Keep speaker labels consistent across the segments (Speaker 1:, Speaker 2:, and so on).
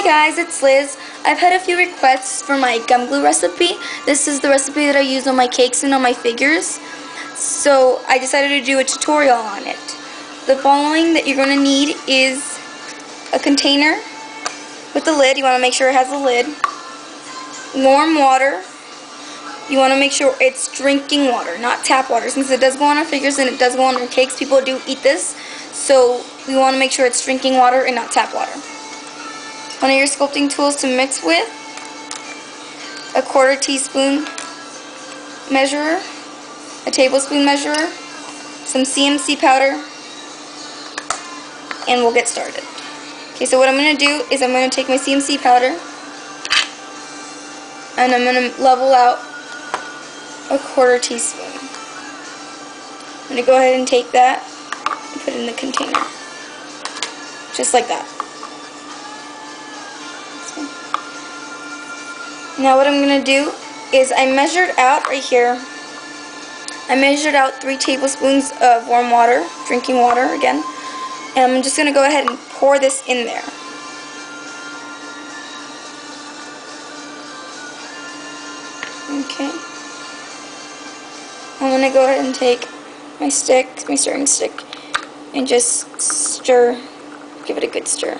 Speaker 1: Hi guys, it's Liz. I've had a few requests for my gum glue recipe. This is the recipe that I use on my cakes and on my figures. So I decided to do a tutorial on it. The following that you're going to need is a container with a lid. You want to make sure it has a lid. Warm water. You want to make sure it's drinking water, not tap water. Since it does go on our figures and it does go on our cakes, people do eat this. So we want to make sure it's drinking water and not tap water. One of your sculpting tools to mix with, a 1/4 teaspoon measurer, a tablespoon measurer, some CMC powder, and we'll get started. Okay, so what I'm going to do is I'm going to take my CMC powder and I'm going to level out a 1/4 teaspoon. I'm going to go ahead and take that and put it in the container, just like that. Now what I'm going to do is I measured out right here, I measured out 3 tablespoons of warm water, drinking water again, and I'm just going to go ahead and pour this in there. Okay. I'm going to go ahead and take my stick, my stirring stick, and just stir, give it a good stir.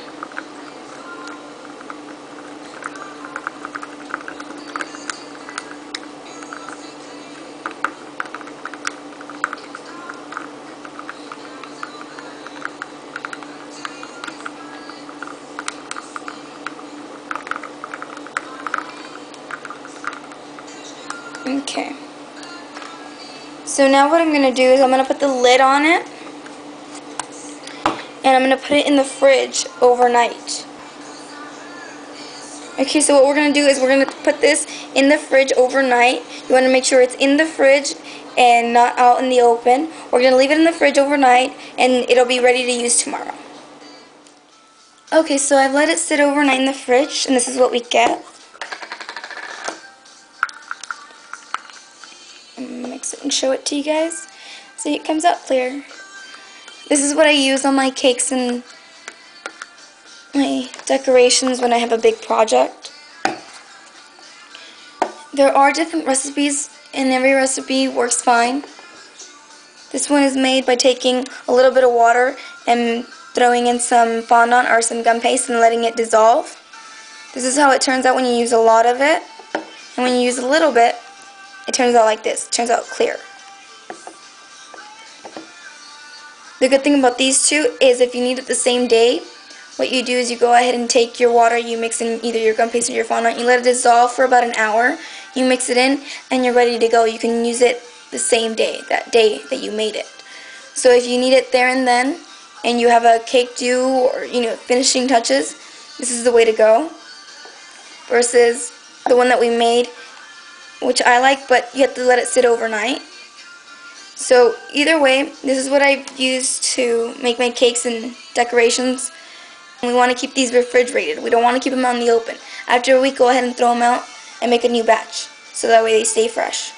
Speaker 1: Okay, so now what I'm going to do is I'm going to put the lid on it and I'm going to put it in the fridge overnight. Okay, so what we're going to do is we're going to put this in the fridge overnight. You want to make sure it's in the fridge and not out in the open. We're going to leave it in the fridge overnight and it'll be ready to use tomorrow. Okay, so I've let it sit overnight in the fridge and this is what we get. Mix it and show it to you guys. See, it comes out clear. This is what I use on my cakes and my decorations when I have a big project. There are different recipes and every recipe works fine. This one is made by taking a little bit of water and throwing in some fondant or some gum paste and letting it dissolve. This is how it turns out when you use a lot of it, and when you use a little bit, it turns out like this. It turns out clear. The good thing about these two is if you need it the same day, what you do is you go ahead and take your water, you mix in either your gum paste or your fondant, you let it dissolve for about an hour, you mix it in, and you're ready to go. You can use it the same day, that day that you made it. So if you need it there and then, and you have a cake due or finishing touches, this is the way to go. Versus the one that we made, which I like, but you have to let it sit overnight. So either way, this is what I've used to make my cakes and decorations. And we want to keep these refrigerated. We don't want to keep them out in the open. After a week, go ahead and throw them out and make a new batch, so that way they stay fresh.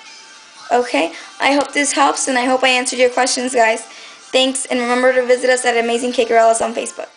Speaker 1: Okay, I hope this helps, and I hope I answered your questions, guys. Thanks, and remember to visit us at Amazing Cakerellas on Facebook.